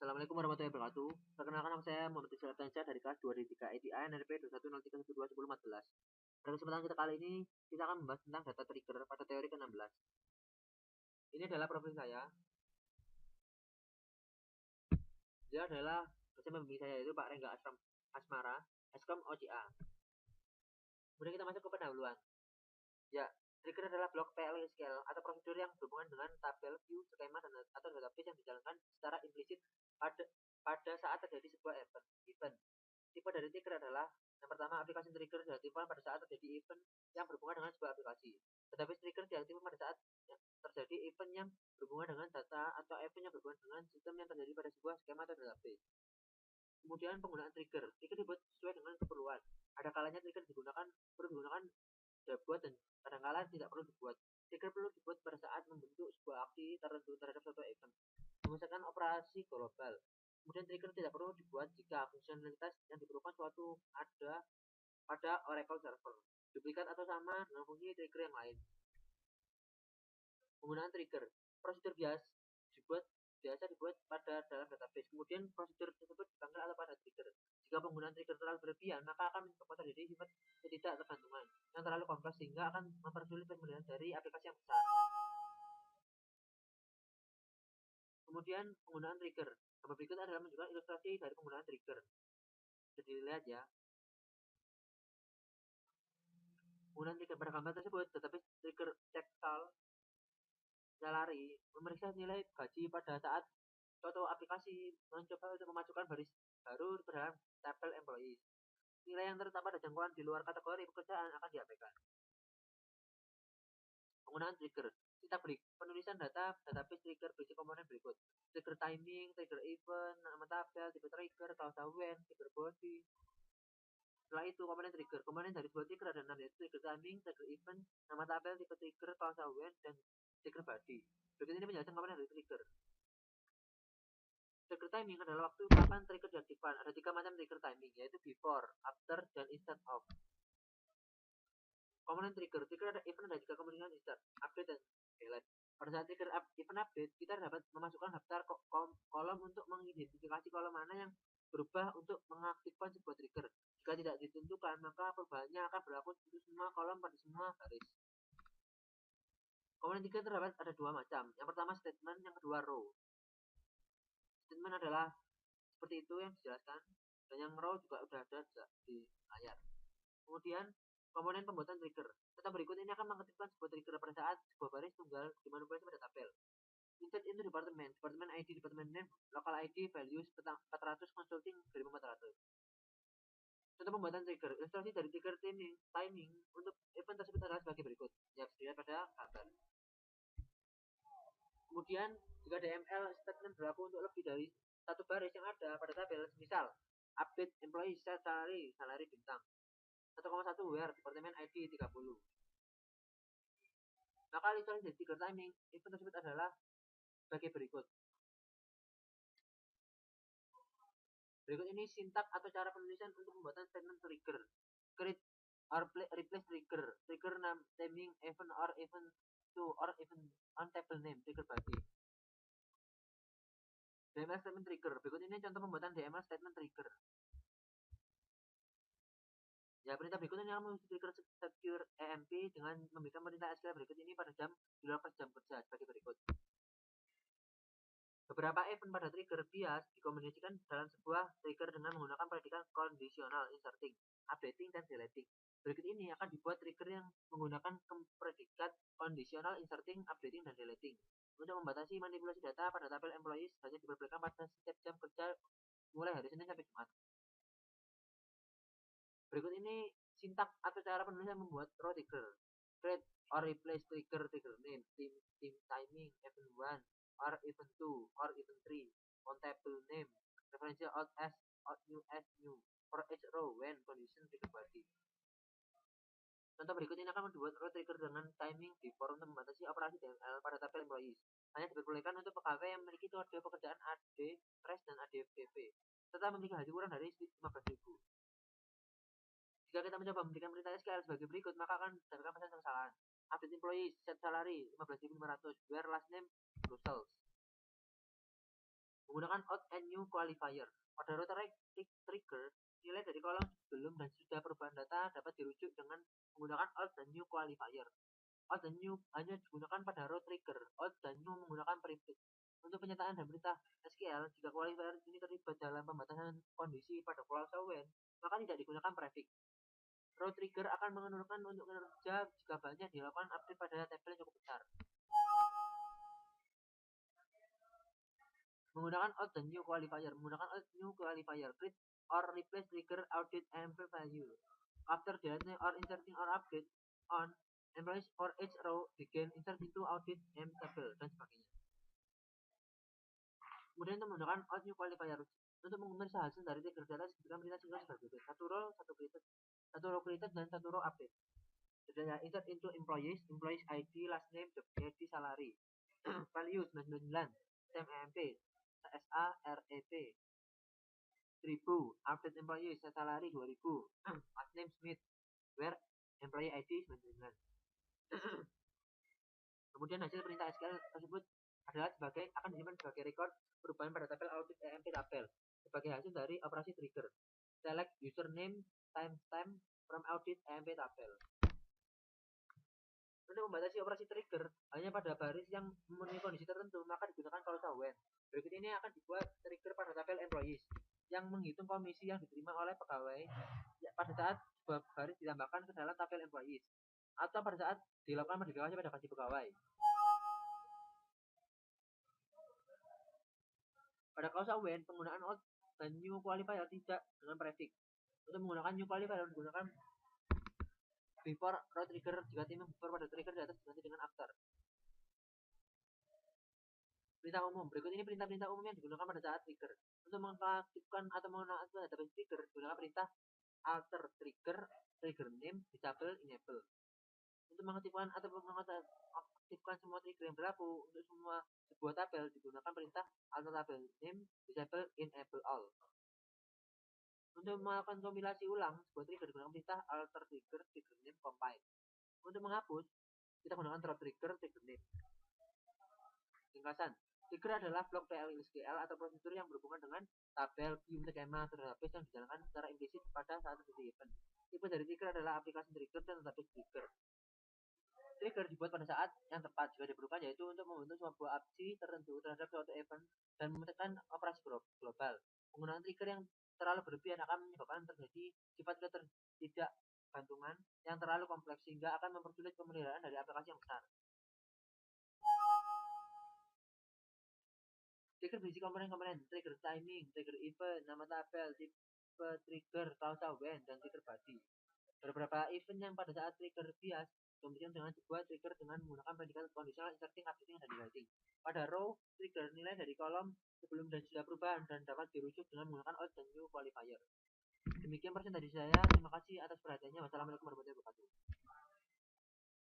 Assalamualaikum warahmatullahi wabarakatuh. Perkenalkan nama saya Muhammad Rizal Ardiansyah dari kelas 2 D3 ADI NRP 2103121014. Pada kesempatan kita kali ini, kita akan membahas tentang data trigger pada teori ke-16. Ini adalah profil saya. Dia adalah dosen pembimbing saya, yaitu Pak Rengga Asmara, Eskom OCA. Kemudian kita masuk ke pendahuluan. Ya, trigger adalah blok PLSQL atau prosedur yang berhubungan dengan tabel, view, skema, atau database yang dijalankan secara implisit pada saat terjadi sebuah event. Tipe dari trigger adalah yang pertama, aplikasi trigger diaktifkan pada saat terjadi event yang berhubungan dengan sebuah aplikasi. Database trigger diaktifkan pada saat terjadi event yang berhubungan dengan data atau event yang berhubungan dengan sistem yang terjadi pada sebuah skema atau database. Kemudian penggunaan trigger dibuat sesuai dengan keperluan. Ada kalanya trigger perlu digunakan dibuat dan kadang-kala tidak perlu dibuat. Trigger perlu dibuat pada saat membentuk sebuah aksi tertentu terhadap suatu event, menyelesaikan operasi global. Kemudian trigger tidak perlu dibuat jika fungsionalitas yang diperlukan suatu ada pada Oracle server, duplikat atau sama dengan fungsi trigger yang lain. Penggunaan trigger, prosedur biasa dibuat pada dalam database. Kemudian prosedur tersebut dipanggil atau pada trigger. Jika penggunaan trigger terlalu berlebihan, maka akan menyebabkan terjadi sifat ketidaktergantungan yang terlalu kompleks sehingga akan mempersulit pemilihan dari aplikasi yang besar. Kemudian penggunaan trigger. Gambar berikut adalah menunjukkan ilustrasi dari penggunaan trigger. Bisa dilihat ya. Penggunaan trigger pada gambar tersebut, database trigger cekal salary memeriksa nilai gaji pada saat suatu aplikasi mencoba untuk memasukkan baris baru ke dalam tabel employees. Nilai yang terletak pada jangkauan di luar kategori pekerjaan akan diabaikan. Penggunaan trigger. Kita beri penulisan data database trigger berisi komponen berikut: trigger timing, trigger event, nama tabel, tipe trigger, klausa when, trigger body. Setelah itu komponen trigger. Komponen dari sebuah trigger ada 6, yaitu trigger timing, trigger event, nama tabel, tipe trigger, klausa when, dan trigger body. Berikut ini penjelasan komponen dari trigger. Trigger timing adalah waktu kapan trigger diaktifkan. Ada 3 macam trigger timing, yaitu before, after, dan instead of. Komponen trigger ada event ada 3 komponen insert, update, dan delete. Pada saat trigger event update, kita dapat memasukkan daftar kolom untuk mengidentifikasi kolom mana yang berubah untuk mengaktifkan sebuah trigger. Jika tidak ditentukan, maka perubahannya akan berlaku untuk semua kolom pada semua baris. Komponen trigger terdapat ada 2 macam. Yang pertama statement, yang kedua row. Statement adalah seperti itu yang dijelaskan, dan yang row juga sudah ada di layar. Kemudian komponen pembuatan trigger. Data berikut ini akan mengaktifkan sebuah trigger pada saat sebuah baris tunggal dimanipulasi pada tabel. Insert into department ID, department name, local ID, values 400, consulting 1400. Contoh pembuatan trigger. Ilustrasi dari trigger timing untuk event tersebut adalah sebagai berikut. Ya, dilihat pada gambar. Kemudian jika DML statement berlaku untuk lebih dari satu baris yang ada pada tabel, misal update employee salary bintang 1,1 where departemen ID 30. Maka ilustrasi dari trigger timing event tersebut adalah sebagai berikut. Berikut ini sintak atau cara penulisan untuk pembuatan statement trigger. Create or replace trigger. Trigger naming event or event to or event on table name. Trigger body. DML statement trigger. Berikut ini contoh pembuatan DML statement trigger. Ya, perintah berikut ini akan trigger secure EMP dengan memberikan perintah SQL berikut ini pada jam di luar jam kerja sebagai berikut. Beberapa event pada trigger bias dikombinasikan dalam sebuah trigger dengan menggunakan predikat kondisional, inserting, updating, dan deleting. Berikut ini akan dibuat trigger yang menggunakan predikat kondisional, inserting, updating, dan deleting. Untuk membatasi manipulasi data pada tabel employees hanya diperbolehkan pada setiap jam kerja mulai hari Senin sampai Jumat. Berikut ini sintak atau cara penulisan membuat row trigger. Create or replace trigger name, team timing, event 1, or event 2, or event 3, on table name, referential out as new, for each row when condition trigger body. Contoh berikut ini akan membuat row trigger dengan timing before untuk membatasi operasi DML pada tabel employees. Hanya diperbolehkan untuk pegawai yang memiliki kode pekerjaan AD, Fresh, dan ADVP, serta memiliki haji kurang dari 15.000. Jika kita mencoba memberikan perintah SQL sebagai berikut, maka akan mendapatkan pesan kesalahan. Update employees, set salary 15.500, where last name Brussels. Menggunakan old and new qualifier. Pada row trigger, nilai dari kolom sebelum dan sesudah perubahan data dapat dirujuk dengan menggunakan old dan new qualifier. Old dan new hanya digunakan pada row trigger. Old dan new menggunakan prefix. Untuk penyataan dan perintah SQL, jika qualifier ini terlibat dalam pembatasan kondisi pada clause when, maka tidak digunakan prefix. Row trigger akan menurunkan untuk kinerja jika banyak dilakukan update pada tabel yang cukup besar. Menggunakan old dan new qualifier. Menggunakan old new qualifier. Create or replace trigger audit employee value. After deleting or inserting or update on employees for each row, begin insert into audit M table dan sebagainya. Kemudian untuk menggunakan old new qualifier untuk memeriksa hasil dari trigger data sebutkan perintah single sebagai satu row, satu row created dan satu row update. Jadinya insert into employees ID, last name, job ID, salary, value 99, stem EMP, SA, REP, 1000, update employees, salary 2000, last name Smith, where employee ID 99. Kemudian hasil perintah SQL tersebut adalah akan disimpan sebagai record perubahan pada tabel audit EMP tabel sebagai hasil dari operasi trigger. Select username timestamp from audit EMP tabel. Untuk membatasi operasi trigger hanya pada baris yang memenuhi kondisi tertentu, maka digunakan clause when. Berikut ini akan dibuat trigger pada tabel employees yang menghitung komisi yang diterima oleh pegawai pada saat sebuah baris ditambahkan ke dalam tabel employees atau pada saat dilakukan modifikasi pada gaji pegawai. Pada clause when, penggunaan old dan new qualifier tidak dengan prefix. Untuk menggunakan new qualifier menggunakan before row trigger jika tim before pada trigger di atas diganti dengan after. Perintah umum. Berikut ini perintah-perintah umum yang digunakan pada saat trigger. Untuk mengaktifkan atau menonaktifkan database trigger digunakan perintah alter trigger name, disable, enable. Untuk mengaktifkan atau mengaktifkan semua trigger yang berlaku untuk semua sebuah tabel digunakan perintah alter tabel name, disable, enable all. Untuk melakukan kompilasi ulang sebuah trigger digunakan perintah alter trigger name, compile. Untuk menghapus kita gunakan drop trigger name. Ringkasan. Trigger adalah blok PL/SQL atau prosedur yang berhubungan dengan tabel, view, skema, atau database yang dijalankan secara implisit pada saat terjadi event. Tipe dari trigger adalah aplikasi trigger dan database trigger. Trigger dibuat pada saat yang tepat jika diperlukan, yaitu untuk membentuk sebuah aksi tertentu terhadap suatu event dan memecahkan operasi global. Penggunaan trigger yang terlalu berlebihan akan menyebabkan terjadi sifat ketidakgantungan yang terlalu kompleks sehingga akan mempersulit pemeliharaan dari aplikasi yang besar. Trigger berisi komponen-komponen, trigger timing, trigger event, nama tabel, tipe trigger, clause when, dan trigger body. Beberapa event yang pada saat trigger bias kemudian dengan sebuah trigger dengan menggunakan predikat conditional, inserting, updating, dan rewriting. Pada row trigger, nilai dari kolom sebelum dan sesudah perubahan dan dapat dirujuk dengan menggunakan old dan new qualifier. Demikian persen dari saya. Terima kasih atas perhatiannya. Wassalamualaikum warahmatullahi wabarakatuh.